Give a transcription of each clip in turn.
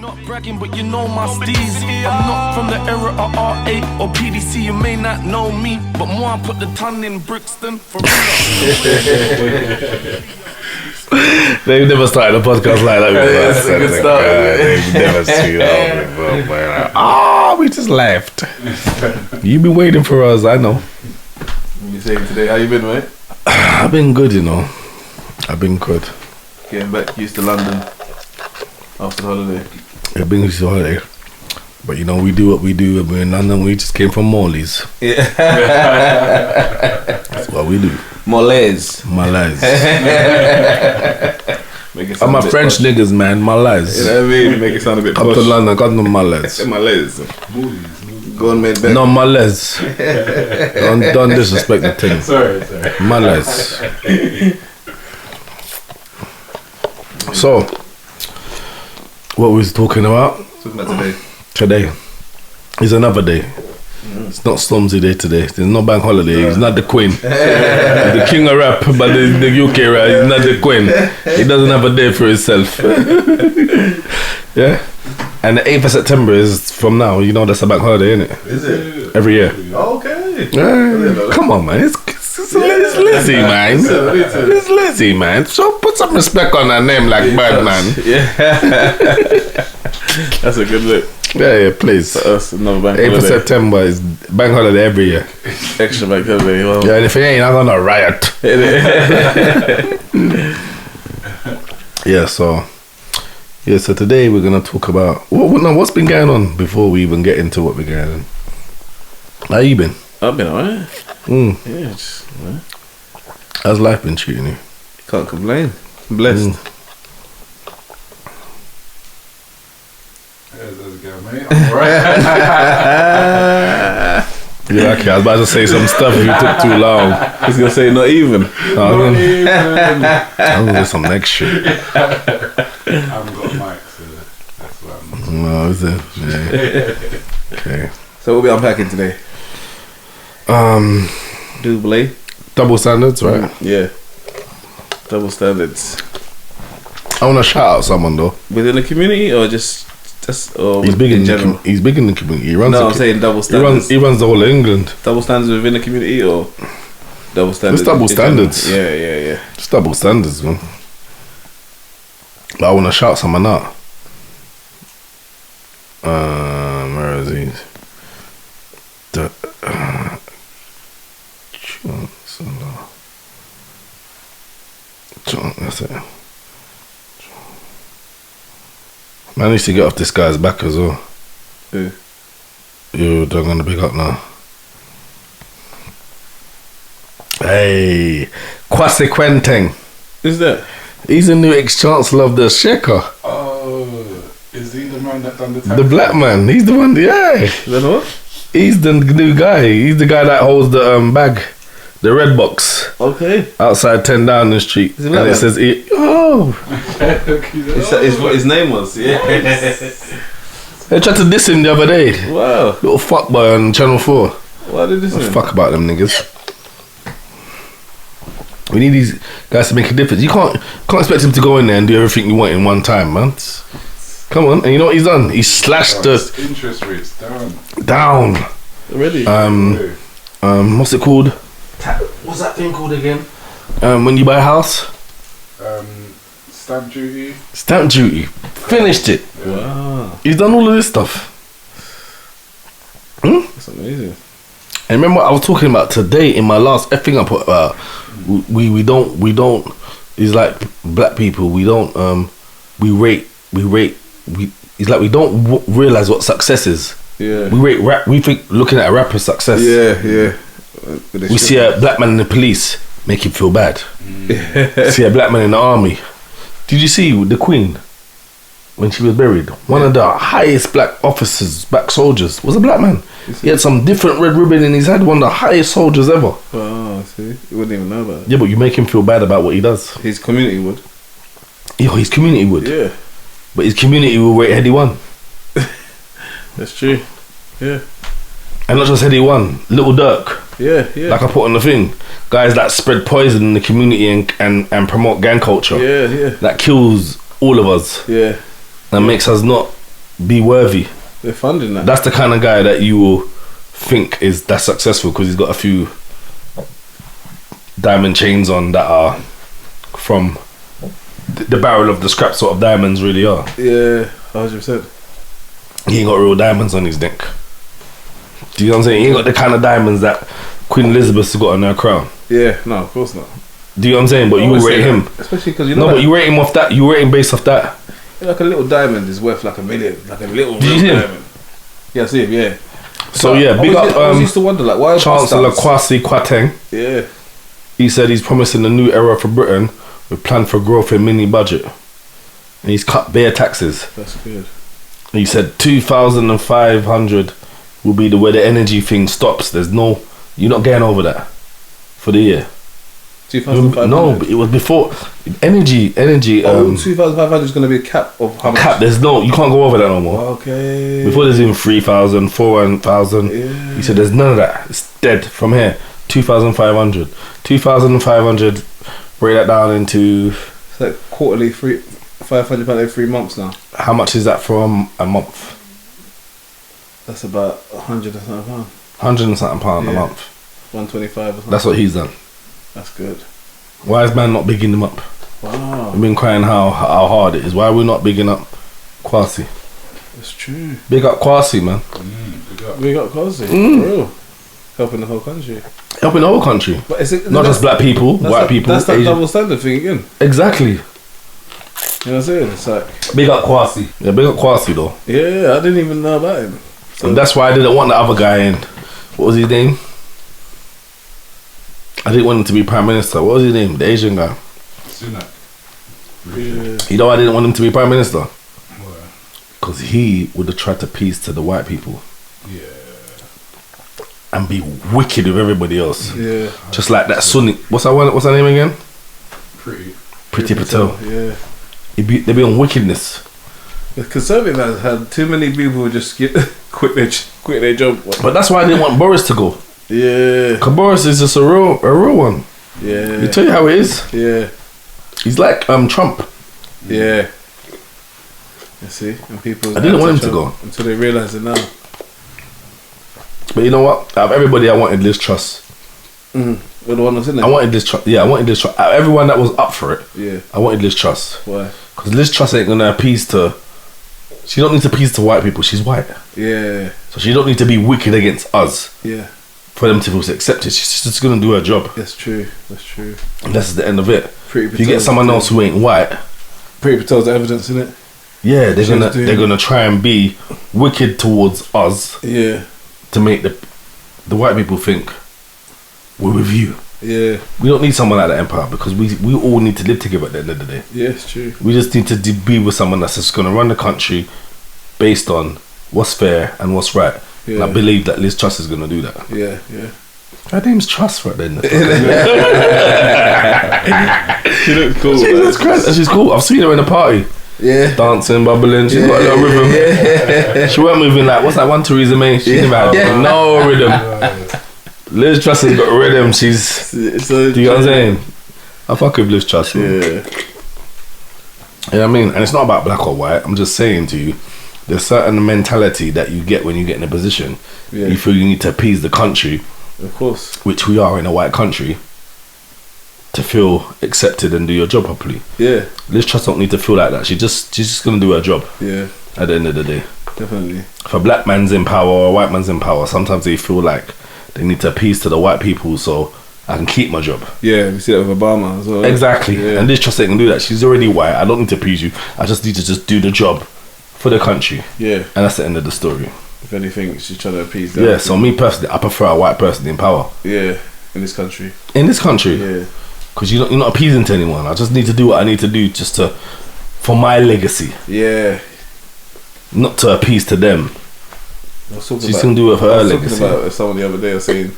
Not bragging, but you know my steez. I'm not from the era of R8 or PDC. You may not know me, but more I put the ton in Brixton for real. They've never started a podcast like that before. That's a good start. They've never seen that before. We just left. You've been waiting for us, I know. What you saying today? How you been, mate? I've been good, you know. I've been good. Getting back used to London after the holiday. I've been used to holiday. But you know, we do what we do. When we're in London, we just came from Morley's. Yeah. That's what we do. Malaise. I'm a French niggas, man. Malaise. You know what I mean? Make it sound a bit Come posh. to London, got no malaise. Malaise. Go on, mate. No malaise. Don't disrespect the thing. Sorry. Malaise. So, what we was talking about? Talking about today. Today is another day. It's not Slumsy Day today. There's no bank holiday. He's not the Queen. He's the king of rap, but the UK rap. He's not the Queen. He doesn't have a day for himself. Yeah. And the 8th of September is from now. You know that's a bank holiday, isn't it? Is it? Every year. Okay. Yeah. Come on, man. It's Lizzie, man. It's Lizzie, man. So put some respect on her name, like Birdman. Yeah. That's a good look. Yeah, please. That's another bank 8th of holiday. September is bank holiday every year. Extra bank holiday. Well, Yeah, and if it ain't, I'm gonna riot. Yeah, so today we're gonna talk about what's been going on before we even get into what we're going on. How you been? I've been alright. Yeah, just How's life been treating you? can't complain. Blessed. Yeah, okay. I was about to say some stuff if you took too long. He's gonna say not even. I'm gonna do some next shit. I haven't got a mic, so that's why I'm No, is it? Yeah. Okay. So we'll be unpacking today. Double. Double standards, right? Yeah. Double standards. I want to shout out someone though. Within the community or just or He's big in general? he's big in the community. He runs. No, the I'm saying double he standards. runs the whole of England. Double standards within the community or double standards? It's double in general? standards. Yeah. It's double standards, man. But I want to shout someone out. Where is he? John, that's it. Man, I need to get off this guy's back as well. Who? You're gonna big up now. Hey, Kwasi Kwarteng. Who's that? He's the new ex-chancellor of the Sheikah. Oh, is he the man that done the The black man. He's the one, yeah. Is that what? He's the new guy. He's the guy that holds the bag. The red box. Okay. Outside 10 Downing Street. Is it And black it man? says, Is what his name was? Yeah. They tried to diss him the other day. Wow. Little fuckboy on Channel 4. Why did this? Fuck about them niggas. We need these guys to make a difference. You can't expect him to go in there and do everything you want in one time, man. Come on. And you know what he's done? He slashed the interest rates down. Already? What's it called? What's that thing called again? When you buy a house? Stamp duty. Stamp duty. Finished it. Wow. He's done all of this stuff. That's amazing. And remember what I was talking about today in my last thing I put about we don't it's like black people we don't it's like we don't realize what success is. Yeah. We rate rap. We think looking at a rapper's success. Yeah. We see a black man in the police, make him feel bad. See a black man in the army. Did you see the Queen when she was buried? One of the highest black officers, black soldiers, was a black man. He had some different red ribbon in his head. One of the highest soldiers ever. Oh, see, you wouldn't even know about it. Yeah, but you make him feel bad about what he does. His community would. Yo, his community would. Yeah, But his community will rate Heady One. that's true. Yeah. And not just Heady One, Little Dirk. Yeah. Like I put on the thing. Guys that spread poison in the community and promote gang culture. Yeah. That kills all of us. Yeah. And makes us not be worthy. They're funding that. That's the kind of guy that you will think is that successful because he's got a few diamond chains on that are from the barrel of the scrap sort of diamonds really are. Yeah, 100%. He ain't got real diamonds on his neck. Do you know what I'm saying? He ain't got the kind of diamonds that Queen Elizabeth's got on her crown. Yeah, no, of course not. Do you know what I'm saying? But you rate him. Especially because you know. No, but you rate him off that. You rate him based off that. Like a little diamond is worth like $1 million. Like a little Did you see him? diamond. Yeah, I see him, yeah. So yeah, big up I always used to wonder, like, why Chancellor Kwasi Kwarteng. Yeah. He said he's promising a new era for Britain with plan for growth in mini budget. And he's cut bare taxes. That's good. He said 2,500 will be where the energy thing stops. There's no, you're not getting over that for the year. 2,500? No, but it was before energy. 2,500 is going to be a cap of how much? Cap. There's no, you can't go over that no more. Okay. Before there's even 3,000, 4,000. Yeah. He said there's none of that. It's dead from here. 2,500. 2,500. Break that down into. It's like quarterly, £500 every 3 months now. How much is that from a month? That's about 100 and something pound. 100 and something pound a Yeah. month. 125 or something. That's what he's done. That's good. Why is man not bigging him up? Wow. I've been crying how hard it is. Why are we not bigging up Kwasi? That's true. Big up Kwasi, man. We got Cosy. For real. Helping the whole country. Helping the whole country. But is it, Not just black people, white people. That's that Asian. double standard thing again. Exactly. You know what I'm saying? It's like, Big up Kwasi. Yeah, big up Kwasi though. yeah, I didn't even know about him. So And that's why I didn't want the other guy in. What was his name? I didn't want him to be Prime Minister. What was his name? The Asian guy. Sunak. yeah. You know why I didn't want him to be Prime Minister? Because he would have tried to appease to the white people. Yeah. And be wicked with everybody else. Yeah. Just like that Sunni. What's her name again? Pretty. Patel. Yeah. They be on wickedness. The Conservative has had too many people who just quit their job. But that's why I didn't want Boris to go. Yeah. Because Boris is just a real one. Yeah. You tell you how it is. Yeah. He's like Trump. Yeah. You see? And people. I didn't want him to go. until they realise it now. But you know what? Out of everybody, I wanted Liz Truss. You're the one that's in there. I wanted Liz Truss. Yeah, I wanted Liz Truss. Out of everyone that was up for it, Yeah. I wanted Liz Truss. Why? Because Liz Truss ain't gonna appease to. She don't need to appease to white people. She's white, Yeah. so she don't need to be wicked against us Yeah. for them to feel accepted. She's just gonna do her job, That's true. That's true. and that's the end of it. Pretty If you get Patel's someone the else who ain't white, Pretty Patel's the evidence in it. yeah, they're She's doing- they're gonna try and be wicked towards us Yeah. to make the white people think we're with you. Yeah. We don't need someone like that empire because we all need to live together at the end of the day. Yeah, it's true. We just need to be with someone that's just going to run the country based on what's fair and what's right. Yeah. And I believe that Liz Truss is going to do that. Yeah. Yeah. Her name's Truss right then. She looks cool. Jesus Christ, and she's cool. I've seen her in a party. Yeah. Dancing, bubbling. She's got a little rhythm. She weren't moving like, what's that one, Theresa May? She never had no rhythm. Liz Truss has got rhythm. She's. So Do you know what I'm saying? I fuck with Liz Truss. Man. Yeah. You know what I mean? And it's not about black or white. I'm just saying to you, there's certain mentality that you get when you get in a position. Yeah. You feel you need to appease the country, Of course. which we are in a white country, to feel accepted and do your job properly. Yeah. Liz Truss don't need to feel like that. She's just gonna do her job Yeah. at the end of the day. Definitely. If a black man's in power or a white man's in power, sometimes they feel like they need to appease to the white people so I can keep my job. Yeah, we see that with Obama as well. Exactly. Yeah. And Liz Truss ain't gonna do that. She's already white. I don't need to appease you. I just need to just do the job for the country. Yeah. And that's the end of the story. If anything, she's trying to appease them. Yeah, so me personally, I prefer a white person in power. Yeah. In this country. In this country. Yeah. Because you're not appeasing to anyone. I just need to do what I need to do just to, for my legacy. Yeah. Not to appease to them. I was talking She's about, gonna do it for her I was legacy. talking about someone the other day. I was saying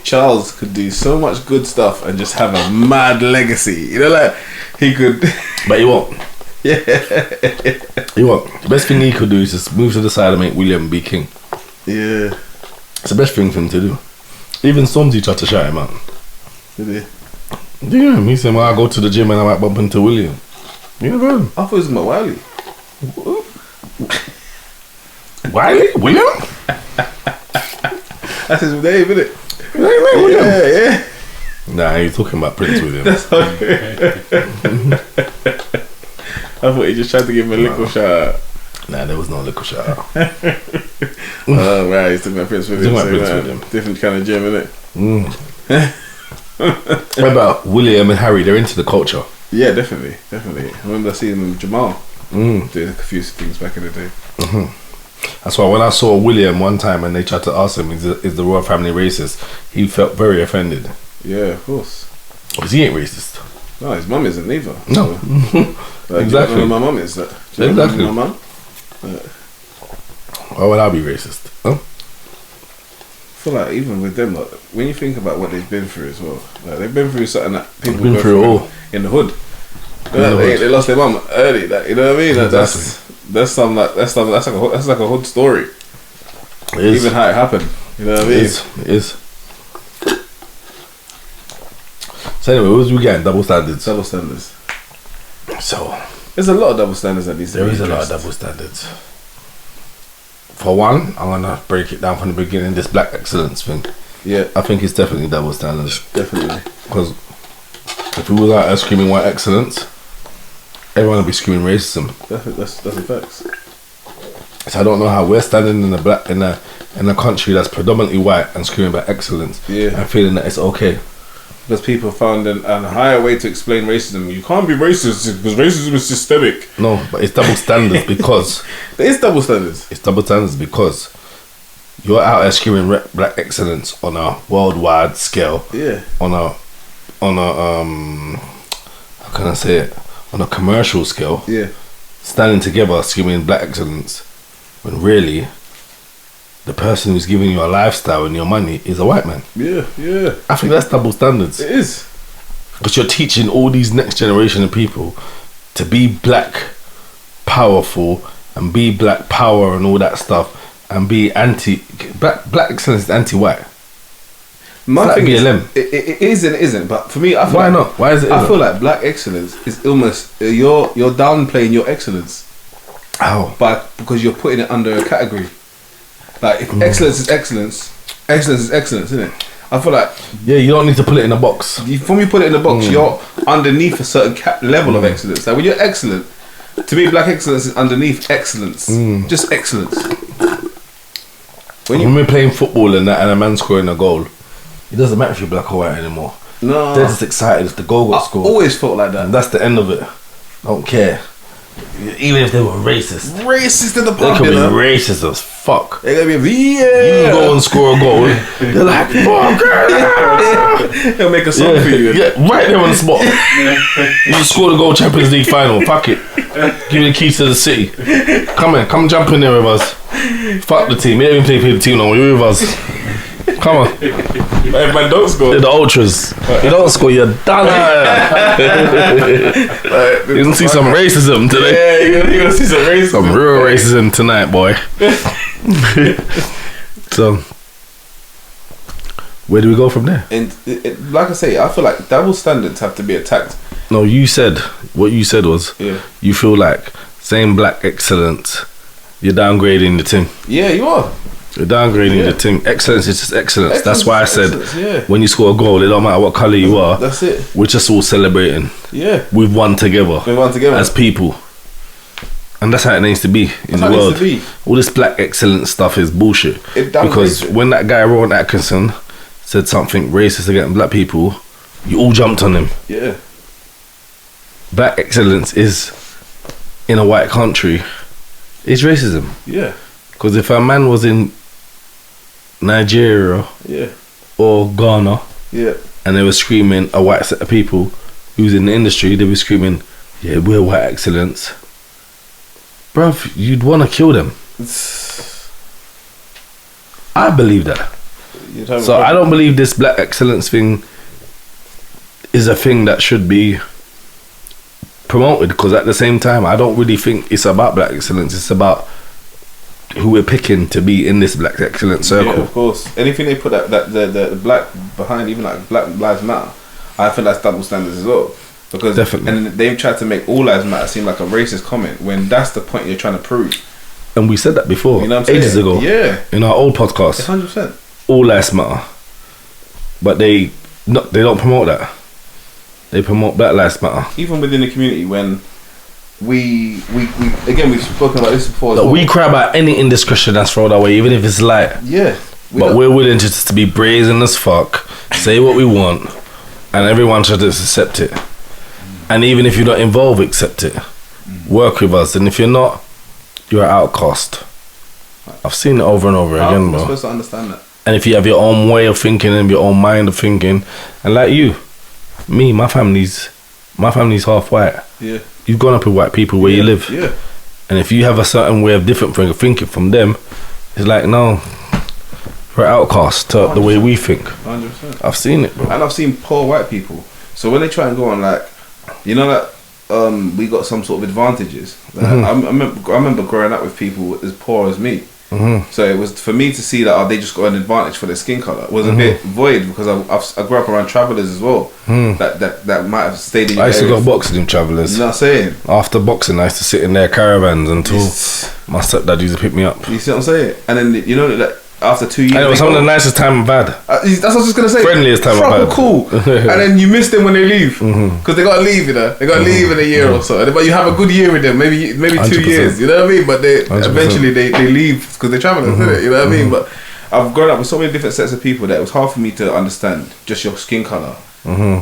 Charles could do so much good stuff and just have a mad legacy. You know, like he could. But he won't. Yeah. He won't. The best thing he could do is just move to the side and make William be king. Yeah. It's the best thing for him to do. Even Stormzy tried to shout him out. Did he? Yeah, he said, well, I go to the gym and I might bump into William. You never heard him. I thought it was about Wiley. William? That's his name, isn't it? William? Yeah. Nah, he's talking about Prince William. I thought he just tried to give him a little shout out. Nah, there was no little shout out. Oh, right, he's talking about Prince William. Talking about Prince William. Different kind of gym, isn't it? What about William and Harry? They're into the culture. Yeah, definitely. I remember seeing him with Jamal doing a few things back in the day. That's why when I saw William one time and they tried to ask him, is the royal family racist? He felt very offended. Yeah, of course. Because he ain't racist. No, his mum isn't either. No. So, Exactly. Do you know my mum is that? Do you Exactly. know my mum? Why would I be racist? Huh? I feel like even with them, like, when you think about what they've been through as well, like, they've been through something that people Been go through all. in the hood. the hood. They lost their mum early. Like, you know what I mean? Like, Exactly. that's like a hood story. It is. Even how it happened. You know what I mean? It is. So anyway, what was we getting? Double standards. Double standards. So There's a lot of double standards that needs to there be is a lot of addressed. double standards. For one, I'm gonna break it down from the beginning. This black excellence thing, Yeah, I think it's definitely double standards. definitely. Because if we was out there screaming white excellence, everyone would be screaming racism. That's a fact. So I don't know how we're standing in a country that's predominantly white and screaming about excellence Yeah. and feeling that it's okay. Because people found a higher way to explain racism. You can't be racist because racism is systemic. No, but it's double standards because There is double standards. you're out there screaming black excellence on a worldwide scale, Yeah. on a how can I say it, on a commercial scale, Yeah. standing together screaming black excellence, when really the person who's giving you a lifestyle and your money is a white man. Yeah. Yeah. I think that's double standards. It is. Because you're teaching all these next generation of people to be black powerful and be black power and all that stuff and be black excellence is anti-white. My That'd thing be is, a limb. it is and it isn't. But for me, I feel Why like, not? Why is it? I feel like black excellence is almost you're downplaying your excellence because you're putting it under a category. Like if excellence is excellence, excellence is excellence, isn't it? I feel like Yeah, you don't need to put it in a box. from you put it in the box, you're underneath a certain level of excellence. Like when you're excellent, to me, black excellence is underneath excellence, just excellence. When we're playing football and a man scoring a goal, it doesn't matter if you're black or white anymore. No, They're just excited if the goal got I scored. always felt like that. And that's the end of it. Don't care. Even if they were racist. Racist in the They pub, could you be know. racist as fuck. They're gonna be You go and score a goal, they're like, fuck. They'll make a song for you. Yeah, right there on the spot. You scored a goal Champions League final. Fuck it. Give me the keys to the city. Come jump in there with us. Fuck the team. You don't even play for the team no more. You're with us. Come on. If man don't score, They're the ultras. You don't score, you're done. You can see some racism today. yeah, you're gonna see some racism. Some real racism tonight, boy. So, where do we go from there? And like I say, I feel like double standards have to be attacked. No, what you said was, Yeah. you feel like saying black excellence, you're downgrading the thing. Yeah, you are. You're downgrading the thing. Excellence is just excellence. That's why I said, Excellence, yeah. when you score a goal, it don't matter what colour you are, That's it. we're just all celebrating. Yeah, We've won together. we won together. As people. And that's how it needs to be in That's how the it world. needs to be. All this black excellence stuff is bullshit. It downgrades Because it. when that guy Rowan Atkinson said something racist against black people, you all jumped on him. Yeah, Black excellence is, in a white country, is racism. yeah, Because if a man was in Nigeria yeah, or Ghana yeah. and they were screaming, a white set of people who's in the industry, they were screaming, yeah, we're white excellence. Bruv, you'd want to kill them. I believe that. You'd have So I don't believe this black excellence thing is a thing that should be promoted, because at the same time I don't really think it's about black excellence. It's about who we're picking to be in this black excellence circle. Yeah, of course. Anything they put the black behind, even like Black Lives Matter, I think that's double standards as well. Because Definitely. and they've tried to make all lives matter seem like a racist comment when that's the point you're trying to prove. and we said that before, You know what I'm ages saying? ago, Yeah. in our old podcast. 100%. All lives matter, but they don't promote that. They promote Black Lives Matter. Even within the community, when we again, we've spoken about this before. As well. We cry about any indiscretion that's thrown away, even if it's light. Yeah. But we're willing just to be brazen as fuck, say what we want, and everyone should just accept it. And even if you're not involved, accept it. Work with us, and if you're not, you're an outcast. I've seen it over and over again, I'm bro. supposed to understand that. And if you have your own way of thinking and your own mind of thinking, and like you, me, my family's half white. Yeah. You've gone up with white people where you live. Yeah. And if you have a certain way of different thinking from them, it's like, no, we're outcast to the way we think. 100%. I've seen it, bro. And I've seen poor white people. So when they try and go on, like, you know that we got some sort of advantages. Like, I remember growing up with people as poor as me. So it was for me to see that they just got an advantage for their skin color. It was a bit void because I grew up around travellers as well. That might have stayed in your I used to area. go boxing with travellers. You know what I'm saying? After boxing, I used to sit in their caravans until my stepdad used to pick me up. You see what I'm saying? And then you know that after 2 years, And it was some of the nicest time I've had. that's what I was just gonna say. Friendliest time I've Proper had. cool. And then you miss them when they leave because they gotta leave. You know, they gotta leave in a year or so. But you have a good year with them, maybe 2 100%. years. You know what I mean? But they 100%. eventually they leave because they're travelers, isn't it? You know what I mean? But I've grown up with so many different sets of people that it was hard for me to understand just your skin color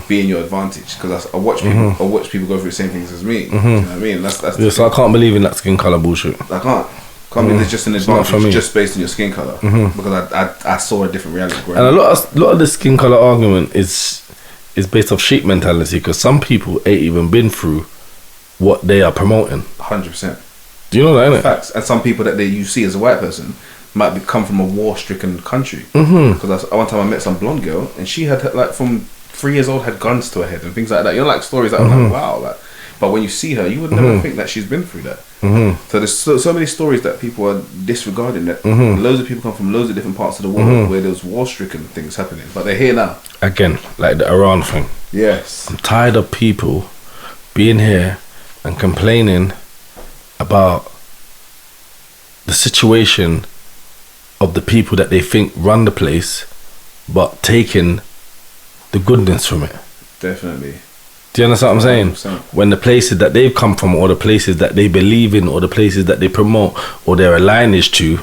being your advantage because I watch people. I watch people go through the same things as me. You know what I mean? That's Yeah, so I can't believe in that skin colour bullshit. I can't. There's just an not for advantage me. just based on your skin color because I saw a different reality. And a lot of the skin colour argument is based off sheep mentality because some people ain't even been through what they are promoting. 100%. Do you know that, innit? Facts. And some people that you see as a white person might come from a war-stricken country. Because one time I met some blonde girl and she had like from 3 years old had guns to her head and things like that. You know, like stories that I'm like, wow. Like, but when you see her, you would never think that she's been through that. So there's so many stories that people are disregarding. That loads of people come from loads of different parts of the world where there's war-stricken things happening, but they're here now. Again, like the Iran thing. Yes. I'm tired of people being here and complaining about the situation of the people that they think run the place, but taking the goodness from it. Definitely. Do you understand what I'm saying? 100%. When the places that they've come from, or the places that they believe in, or the places that they promote, or their lineage to,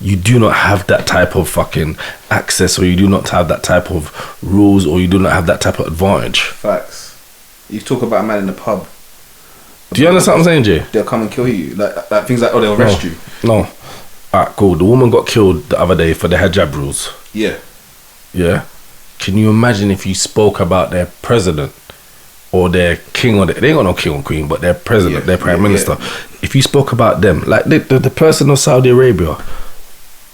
you do not have that type of fucking access, or you do not have that type of rules, or you do not have that type of advantage. Facts. You talk about a man in the pub. Do you understand what I'm saying, Jay? They'll come and kill you. Like things like, they'll arrest you. No. Alright, cool. The woman got killed the other day for the hijab rules. Yeah. Yeah. Can you imagine if you spoke about their president or their king, or they ain't got no king or queen, but their president, their prime minister? If you spoke about them, like the person of Saudi Arabia,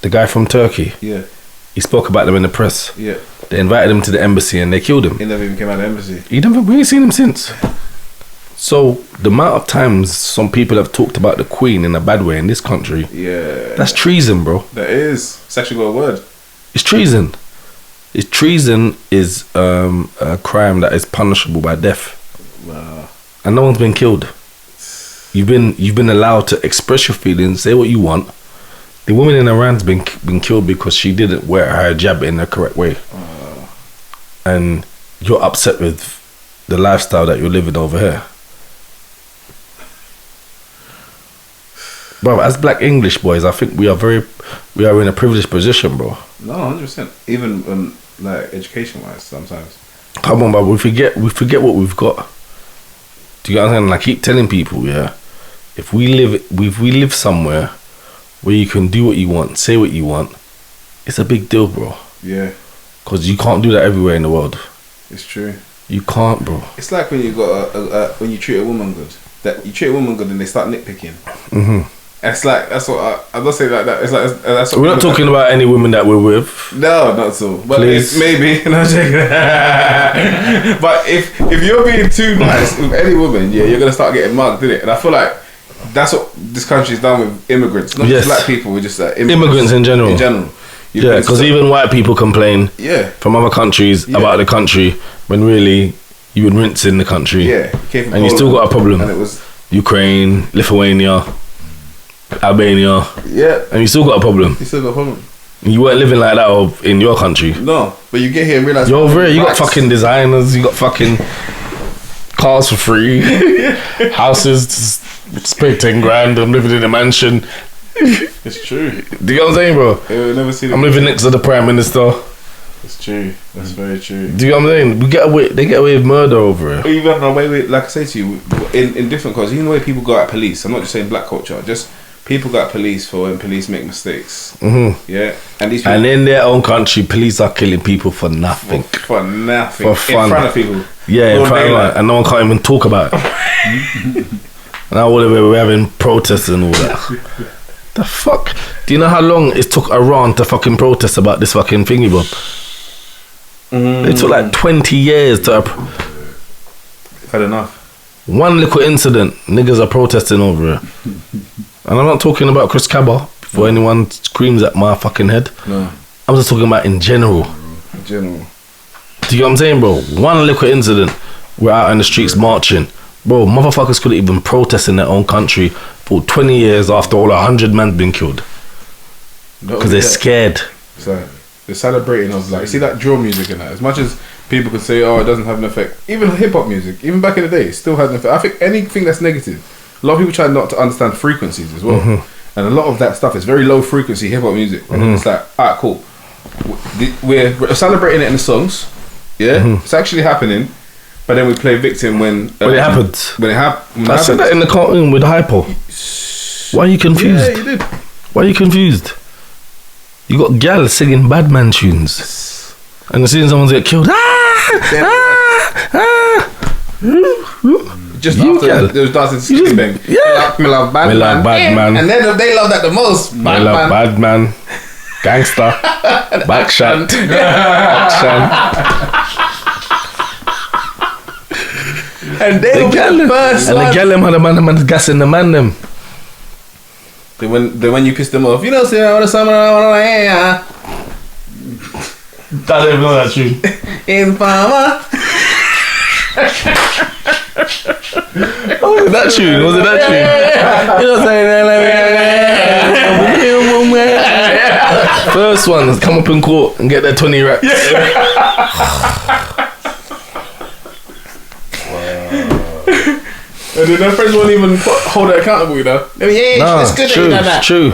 the guy from Turkey, he spoke about them in the press. Yeah. They invited him to the embassy and they killed him. He never even came out of the embassy. We ain't seen him since. So the amount of times some people have talked about the Queen in a bad way in this country, that's treason, bro. That is. It's actually got a word. It's treason. Treason is a crime that is punishable by death. Wow. And no one's been killed. You've been allowed to express your feelings, say what you want. The woman in Iran's been killed because she didn't wear her hijab in the correct way. And you're upset with the lifestyle that you're living over here. Bro, as black English boys, I think we are in a privileged position, bro. No, 100%. Even like education wise, sometimes. Come on, bro. We forget what we've got. Do you get what I'm saying? And I keep telling people, yeah, if we live somewhere where you can do what you want, say what you want, it's a big deal, bro. Yeah. Because you can't do that everywhere in the world. It's true. You can't, bro. It's like when you got when you treat a woman good. That you treat a woman good and they start nitpicking. It's like, that's what I'm not saying like that. It's like that's what we're not talking about any women that we're with. No, not so. But please. It's maybe. No, but if you're being too nice with any woman, yeah, you're gonna start getting mugged, isn't it? And I feel like that's what this country's done with immigrants, not just black people. We're just like immigrants in general. Yeah, because even white people complain. From other countries about the country when really you would rinse in the country. Yeah, and you still got a problem. And it was Ukraine, Lithuania. Albania, Yeah. and you still got a problem. You still got a problem. You weren't living like that in your country. No, but you get here and realize You're over here. You got fucking designers. You got fucking cars for free, houses. It's paid 10 grand. I'm living in a mansion. It's true. Do you know what I'm saying, bro? We'll never see. I'm living next to the Prime Minister. It's true. That's very true. Do you know what I'm saying? They get away with murder over here. Even the way we, like I say to you, in different cultures, even the way people go at police. I'm not just saying black culture. Just people go at police for when police make mistakes. Mm-hmm. Yeah, and these people, And in their own country, police are killing people for nothing. for nothing, For fun. in front of people. Yeah, in Broad front of daylight. and no one can't even talk about it. Now all the way we're having protests and all that. The fuck? Do you know how long it took Iran to fucking protest about this fucking thingy, Bob? It took like 20 years to. Had enough. One little incident, niggas are protesting over it. And I'm not talking about Chris Cabba before anyone screams at my fucking head. No, I'm just talking about in general. in general. Do you know what I'm saying, bro? One little incident, we're out in the streets marching. Bro, motherfuckers couldn't even protest in their own country for 20 years after all 100 men been killed. Because they're scared. So they're celebrating of like, see that drill music and that. As much as people could say, oh, it doesn't have an effect. Even hip hop music, even back in the day, it still had an effect. I think anything that's negative, a lot of people try not to understand frequencies as well. And a lot of that stuff is very low frequency hip hop music. And then it's like, alright, cool. We're celebrating it in the songs. Yeah, it's actually happening. But then we play victim when it happens. When it happens. I said that in the cartoon with Hypo. Why are you confused? Yeah, you did. Why are you confused? You got gal singing bad man tunes. And as soon as someone's get killed, Just You after gal. there was dancing Skinny Bang. yeah. Me love bad Me man. love bad man. And then they love that the most. I Bad love man. bad man, gangster, backshot, action. And they were the first And the ones. gal them had a man gassing the man them. Then when you piss them off, you know, say all the summer I don't even know that tune. in farmer. Oh, was it that tune? Was it that tune? You know what I'm saying? First ones come up in court and get their 20 racks. And then their friends won't even hold it accountable, you know. Yeah, Nah, it's good that true, you done that. it's true.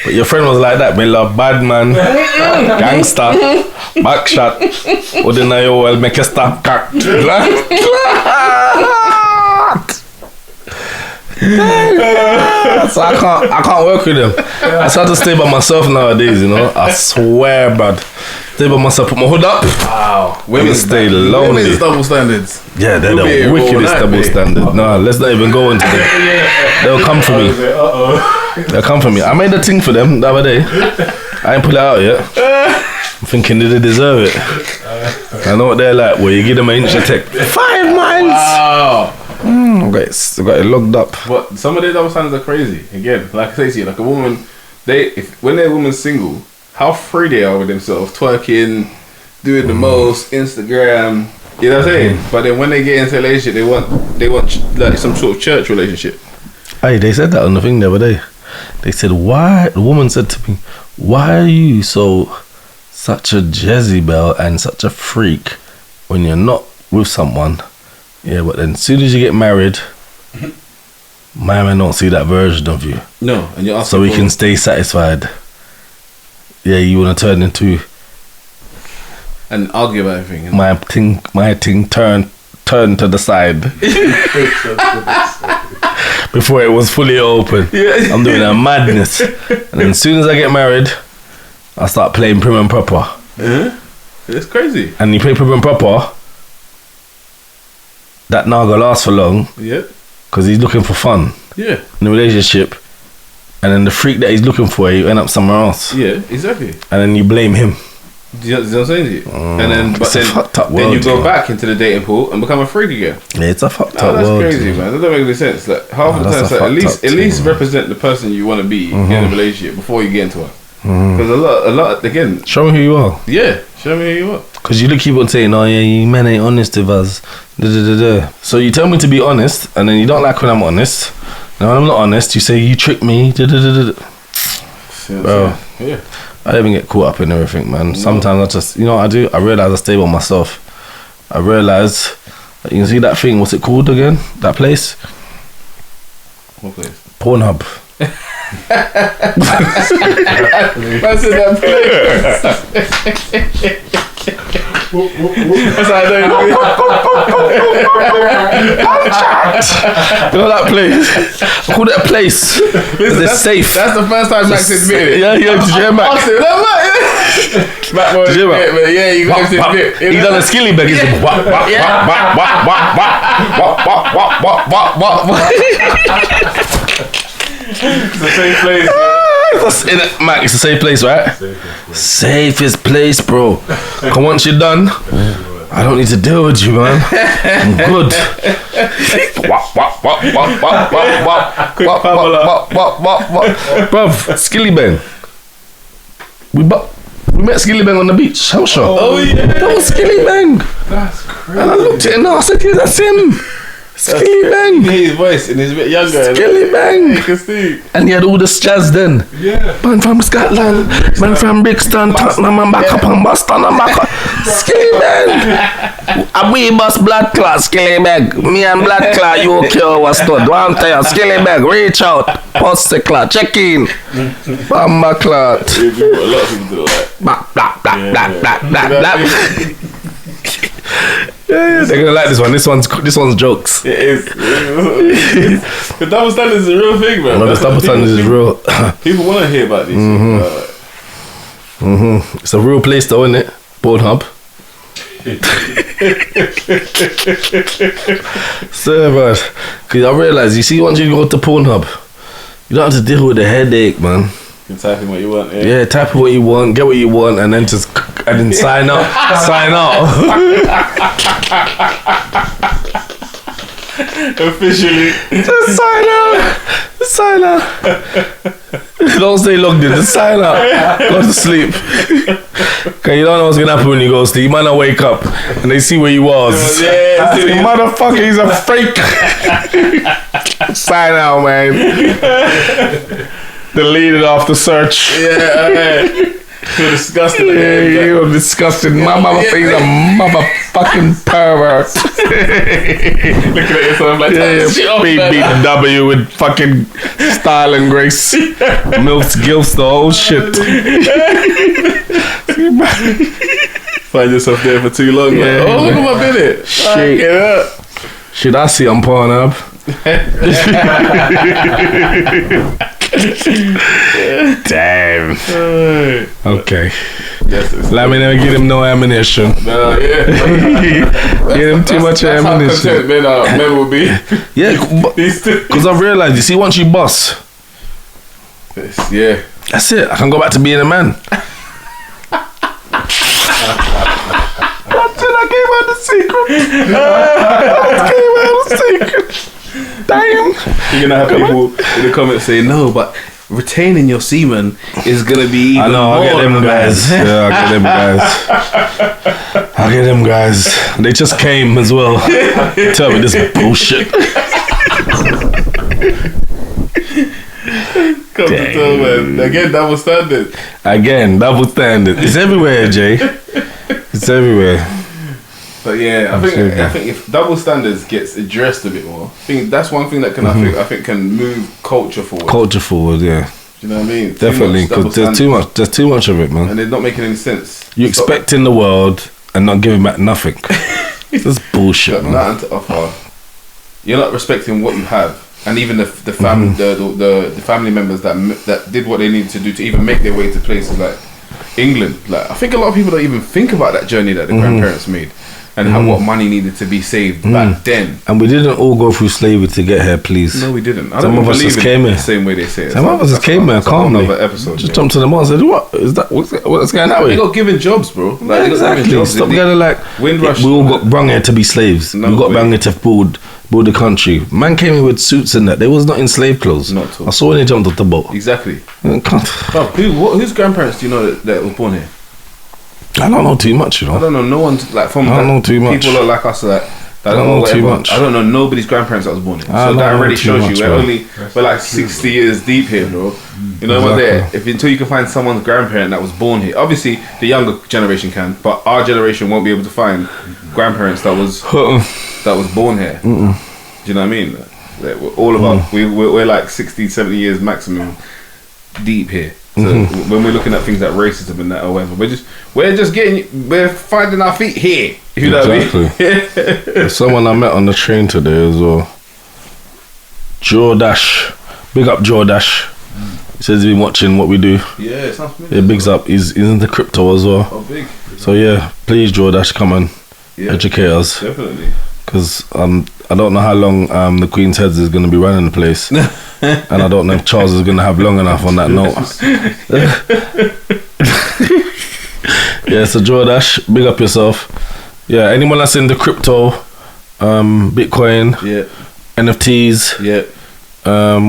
But your friend was like that, me love bad man, gangster, backshot. What did I well make a stop cock? So I can't work with them. I start to stay by myself nowadays, you know. I swear, bud. Stay by myself, put my hood up. Wow. Women stay lonely. Women's double standards. Yeah, they're We'll be the here all wickedest night, double mate. standard. No, let's not even go into them. They'll come for me. They'll come for me. I made a thing for them the other day. I ain't pull it out yet. I'm thinking, did they deserve it? I know what they're like. Where you give them an inch attack. 5 miles. Wow. I got it logged up. But some of their double standards are crazy. Again, like I say to you, like a woman, when they're woman single, how free they are with themselves, twerking, doing the most, Instagram. You know what I'm saying? But then when they get into a relationship, they want like some sort of church relationship. Hey, they said that on the thing the other day. They said, why? The woman said to me, why are you such a Jezebel and such a freak when you're not with someone? Yeah, but then as soon as you get married, my man don't see that version of you. No, and you're asking So we for- can stay satisfied. Yeah, you want to turn into and argue about everything. And my thing turn to the side before it was fully open. Yeah. I'm doing a madness. And then as soon as I get married, I start playing prim and proper. It's crazy. And you play prim and proper, that now gonna last for long Yeah. because he's looking for fun Yeah. in a relationship. And then the freak that he's looking for, you end up somewhere else. Yeah, exactly. And then you blame him. Do you know what I'm saying to you? And then, It's a fucked up then world, you go man. back into the dating pool and become a freak again. Yeah, it's a fucked Oh, up that's world. crazy, man. That doesn't make any sense. Like half of the time, that's it's a like, fucked up at least thing, man. represent the person you want to be in a relationship before you get into it. Because a lot again. Show me who you are. Yeah, show me who you are. Because you keep on saying, oh yeah, you men ain't honest with us. Da, da, da, da. So you tell me to be honest, and then you don't like when I'm honest. No, I'm not honest. You say you tricked me. Bro, Yeah. I don't even get caught up in everything, man. Sometimes I just, you know what I do? I realise I stay by myself. I realise that you can see that thing, what's it called again? That place? What place? Pornhub. That's in that place. That's how I know. You know that place? I call it a place. It's safe. That's the first time Max admitted it. Yeah, did you hear Max? Max won't Did you hear admit it, but yeah, you got to admit. He done a skilly bag. He's like, wap, wap, wap, wap, wap, wap, wap, wap, wap, wap, wap, wap. It's the same place. Mac, it's the safe place, right? Safest place, bro. Cause once you're done, I don't need to deal with you, man. I'm good. Wap, wap, wap, wap, wap, wap, wap, wap, wap, wap, wap, wap. Bruv, Skilly Bang. We met Skilly Bang on the beach. How sure? Oh yeah. That was Skilly Bang. That's crazy. And I looked at it and I said, yeah, that's him. Skilly You Bang. hear his voice and he's a bit younger. Skilly Bang. You can see. And he had all the jazz then. Yeah. Man from Scotland, man from Brixton, Tottenham, and back up and Boston and back up. Skilly Bang. We bust blood clot, Skilly Bang. Me and blood clot, you okay over stud. One time, Skilly Bang, reach out. Post the clot, check in. Bamba clot. A lot of people do that. Blah, blah, blah, blah, blah, blah, blah. Yeah, they're gonna like this one. This one's jokes. It is. The double standard is a real thing, man. No, the double standard is real. People want to hear about these things. It's a real place though, isn't it? Pornhub. So, man, because I realise, you see, once you go to Pornhub, you don't have to deal with the headache, man. You can type in what you want. Yeah, type in what you want, get what you want, and then sign up. Sign up. Officially. Just sign up. Just sign up. Don't stay logged in. Just sign up. Go to sleep. Okay, you don't know what's gonna happen when you go to sleep. You might not wake up and they see where you was. Yeah, motherfucker, he's a fake. Sign out, man. Delete it off the search. Yeah. You're disgusting. Yeah, you're disgusting. My motherfucker's a motherfucking pervert. Looking at yourself like BBW with fucking style and grace. Milfs, gilfs, the whole shit. Find yourself there for too long. Yeah, like, look at my minute. Shit. Should I see on Pornhub? Damn. Okay. Yes, Let me never give him no ammunition. Give him too much ammunition. That's how content men will be. Yeah, because I've realised, you see, once you boss, Yeah. that's it. I can go back to being a man. Until I gave out the secret. Damn. You're gonna have people in the comments saying no, but retaining your semen is gonna be even I know, more I get them of a guys. man. Yeah, I get them guys. I get them guys. They just came as well. Tell me this bullshit. Come to tell, man. Again, double standard. Again, double standard. It's everywhere, Jay. It's everywhere. But yeah, I think if double standards gets addressed a bit more, I think that's one thing that can I think can move culture forward. Culture forward, yeah. Do you know what I mean? Definitely, because there's too much of it, man. and they're not making any sense. You expecting the world and not giving back nothing. That's bullshit, Got man. nothing to offer. You're not respecting what you have, and even the family, the family members that did what they needed to do to even make their way to places like England. Like I think a lot of people don't even think about that journey that the grandparents made. And how what money needed to be saved back then. And we didn't all go through slavery to get here, please. No, we didn't. I Some don't of us believe just in came it here. the same way they say it. Some of us just came here That's calmly. another episode. Just jumped to the mall and said, "What is that? What's going that way?" They got given jobs, bro. Like, Yeah, they got given exactly. jobs. Stop They- getting like Windrush. we all got brung here to be slaves. No we got way. brung here to build the country. Man came in with suits and that. They was not in slave clothes. Not at all. I saw when they jumped off the boat. Exactly. I Bro, whose grandparents do you know that were born here? don't know too much, you I know. don't know. No one's like from. I don't like, know too much. People are like us, like I don't know too whatever. much. I don't know nobody's grandparents that was born here. I So don't that know already too shows much, you bro. we're like 60 years deep here, bro. You know what there? Until you can find someone's grandparent that was born here. Obviously, the younger generation can, but our generation won't be able to find grandparents that was born here. Do you know what I mean? Like, we're all about we're like 60, 70 years maximum deep here. So when we're looking at things like racism and that or whatever, we're finding our feet here. You know what I mean? There's someone I met on the train today as well. Jordash. Big up Jordash. He says he's been watching what we do. Yeah, it sounds familiar. Yeah, bigs up. He's into crypto as well. Oh, big. So yeah, please Jordash, come and educate us. Definitely. Because I don't know how long the Queen's Heads is going to be running the place. And I don't know if Charles is going to have long enough on that note. Yeah, so Jordash, big up yourself. Yeah, anyone that's in the crypto, Bitcoin, NFTs,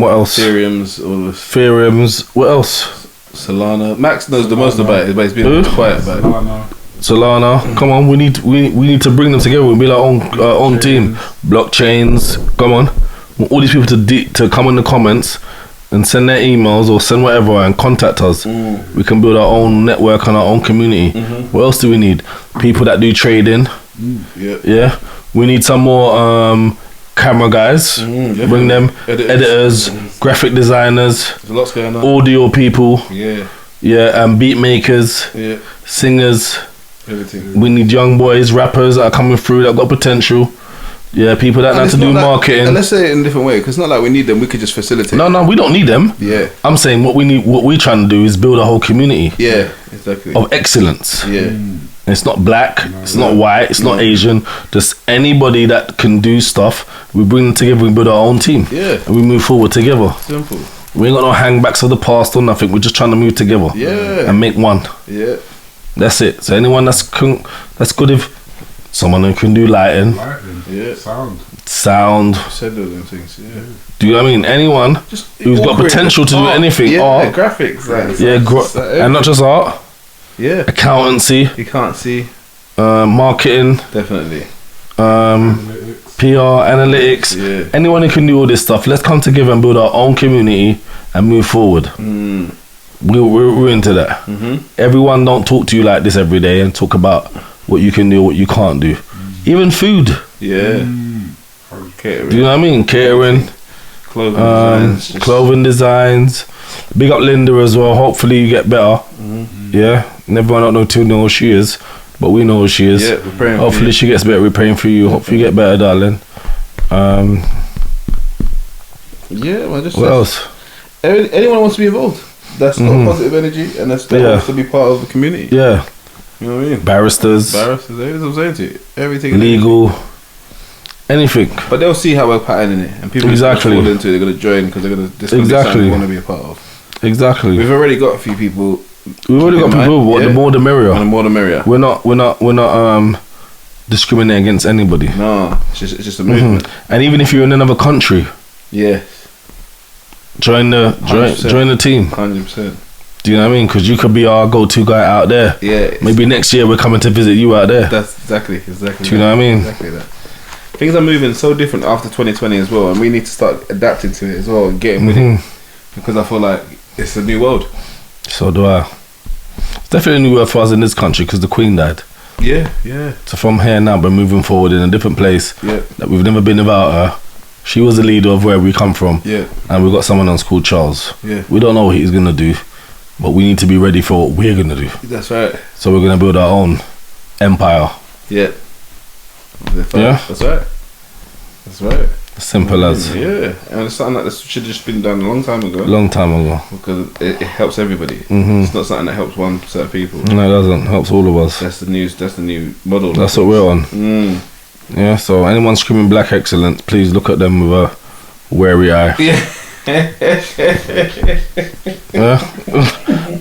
what else? Ethereums, all this. Ethereums, what else? Solana. Max knows the most about it, but he's been quiet about it. Solana, come on, we need to bring them together. We'll be our own team. Blockchains, come on. All these people to come in the comments and send their emails or send whatever and contact us. We can build our own network and our own community. What else do we need? People that do trading. Yeah. We need some more camera guys. Bring them. Editors, graphic designers, There's lots going on. audio people. Yeah. Beat makers, singers. Everything. We need young boys, rappers that are coming through that got potential. Yeah, people that know how to do marketing. And let's say it in a different way, because it's not like we need them. We could just facilitate. No, we don't need them. Yeah. I'm saying what we're trying to do is build a whole community. Yeah, exactly. Of excellence. Yeah. It's not black, it's not white, it's not Asian. Just anybody that can do stuff, we bring them together, we build our own team. Yeah. And we move forward together. Simple. We ain't got no hangbacks of the past or nothing. We're just trying to move together. Yeah. And make one. Yeah. That's it. So anyone that's good if someone who can do lighting. Yeah. Sound. Said all them things. Yeah. Do you know what I mean? Anyone who's got potential to do anything. Yeah. Art. Graphics. And not just art. Yeah. Accountancy. You can't see. Marketing. Definitely. PR, analytics. Yeah. Anyone who can do all this stuff. Let's come together and build our own community and move forward. We're into that. Everyone don't talk to you like this every day and talk about what you can do, what you can't do. Even food. Yeah. Catering. Do you know what I mean? Catering. Clothing designs. Big up Linda as well. Hopefully you get better. Yeah. Everyone don't know too know who she is, but we know who she is. Yeah, we're praying. Hopefully she gets better. We're praying for you. Hopefully you get better, darling. Yeah, well, just what else? Anyone wants to be involved. That's got positive energy, and that wants to be part of the community. Yeah. You know what I mean? Barristers. That's what I'm saying to you. Everything. Legal. Anything. But they'll see how we're patterning it, and people Exactly. fall into it. They're going to join because they're going to. Exactly. They want to be a part of. Exactly. We've already got a few people. We've already got people. What the more the merrier. And the more the merrier. We're not discriminating against anybody. No, it's just a movement. And even if you're in another country, yes, join the team. 100%. Do you know what I mean? Because you could be our go-to guy out there. Yeah. Maybe next year we're coming to visit you out there. That's exactly. Do you know what I mean? Exactly that. Things are moving so different after 2020 as well, and we need to start adapting to it as well and getting with it, because I feel like it's a new world. So do I. It's definitely a new world for us in this country because the Queen died. Yeah. So from here now, we're moving forward in a different place that we've never been without her. She was the leader of where we come from. Yeah. And we've got someone else called Charles. Yeah. We don't know what he's going to do, but we need to be ready for what we're going to do. That's right. So we're going to build our own empire. Yeah. Yeah. That's right. Simple as. Yeah. And it's something that should have just been done a long time ago. Because it helps everybody. It's not something that helps one set of people. No, it doesn't. It helps all of us. That's the new model. That's what we're on. Yeah, so anyone screaming black excellence, please look at them with a wary eye. Yeah. Yeah.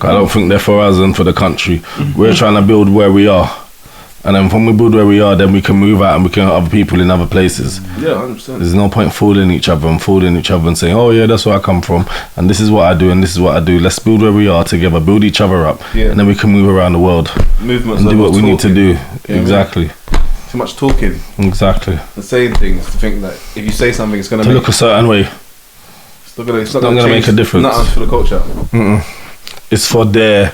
I don't think they're for us and for the country. We're trying to build where we are. And then when we build where we are, then we can move out and we can have other people in other places. Yeah, 100%. There's no point fooling each other and saying, oh yeah, that's where I come from and this is what I do and this is what I do. Let's build where we are together, build each other up, and then we can move around the world Movements and do what we need to do. Yeah, exactly. Too much talking Exactly. and saying things to think that if you say something, it's gonna To make, look a certain way. it's not gonna gonna make a difference. Nothing for the culture. It's for their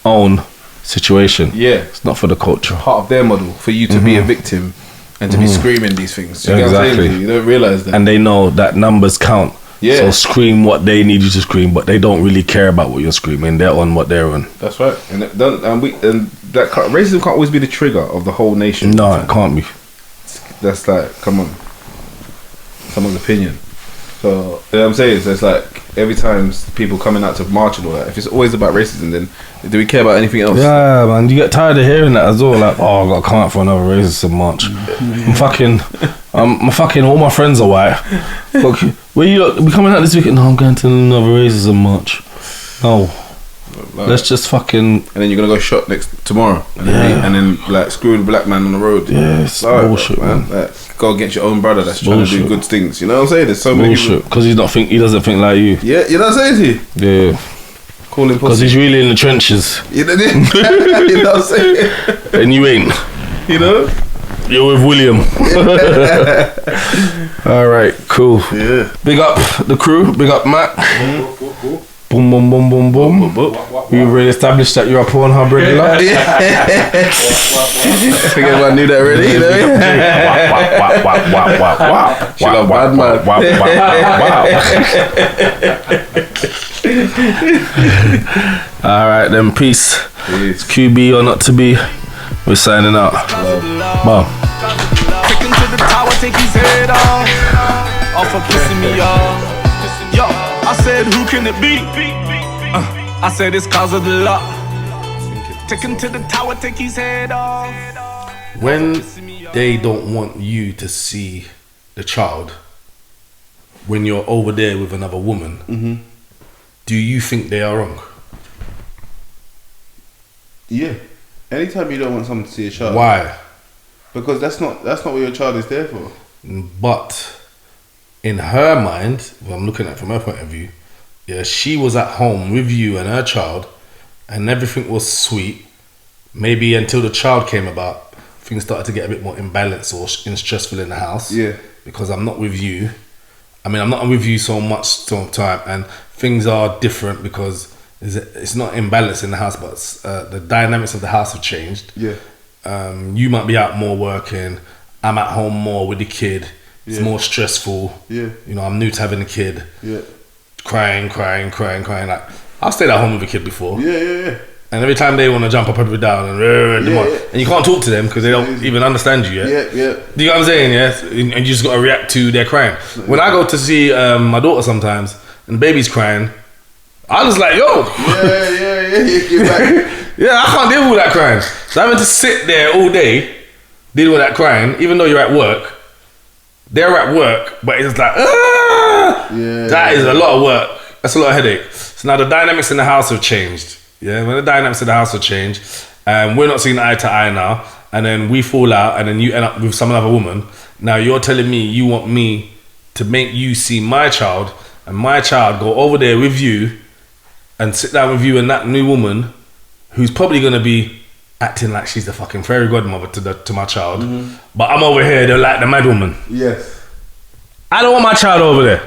own situation. Yeah, It's not for the culture. part of their model for you to be a victim and to be screaming these things. You get what I'm saying? Exactly. You don't realize that. And they know that numbers count. Yeah. So scream what they need you to scream, but they don't really care about what you're screaming. They're on what they're on. That's right. And that racism can't always be the trigger of the whole nation. No, it can't be. That's like, come on, someone's opinion. So you know what I'm saying? So it's like every time people coming out to march and all that, if it's always about racism, then do we care about anything else? Yeah, man, you get tired of hearing that as well. Like, oh, I got to come out for another racism march. I'm fucking, all my friends are white. Fuck you. Where you we coming out this weekend? No, I'm going to another racism march. No. Let's just fucking. And then you're gonna go shot next tomorrow, and then like screw the black man on the road. Yeah, it's Like, bullshit, man. Like, go against your own brother that's trying to do Bullshit. good things. You know what I'm saying? There's so many people. Bullshit. Because he doesn't think like you. Yeah, you know what I'm saying to you? Yeah. Call him Because pussy. he's really in the trenches. You know, you know what I'm saying? And you ain't. You know? You're with William. Alright, cool. Yeah. Big up the crew. Big up Matt. Boom, boom, boom, boom, boom. We've already established that you're a Pornhub regular. I think everyone knew that already, you know? She love bad man. Alright then, peace. It's QB or not to be. We're signing out. Wow. Take him to the tower, take his head off for pissing me off. Yo, I said, who can it be? I said, it's cause of the law. Take him to the tower, take his head off. When they don't want you to see the child, when you're over there with another woman, do you think they are wrong? Yeah. Anytime you don't want someone to see a child. Why? Because that's not what your child is there for. But in her mind, if I'm looking at it from her point of view, yeah, she was at home with you and her child, and everything was sweet. Maybe until the child came about, things started to get a bit more imbalanced or stressful in the house. Yeah. Because I'm not with you. I mean, I'm not with you so much time, and things are different because it's not imbalanced in the house, but the dynamics of the house have changed. Yeah. You might be out more working. I'm at home more with the kid. It's more stressful. Yeah. You know, I'm new to having a kid. Yeah. Crying. Like, I've stayed at home with a kid before. Yeah. And every time they want to jump up, put it down, and you can't talk to them because they don't even understand you yet. Yeah. Do you know what I'm saying? Yeah. And you just got to react to their crying. When I go to see my daughter sometimes, and the baby's crying, I was like, yo. Yeah, I can't deal with that crying. So having to sit there all day dealing with that crying, even though you're at work. They're at work, but it's like, that is a lot of work. That's a lot of headache. So now the dynamics in the house have changed. Yeah, when the dynamics in the house have changed, we're not seeing eye to eye now, and then we fall out, and then you end up with some other woman. Now you're telling me you want me to make you see my child, and my child go over there with you and sit down with you and that new woman who's probably going to be acting like she's the fucking fairy godmother to my child. But I'm over here, they're like the mad woman. Yes. I don't want my child over there.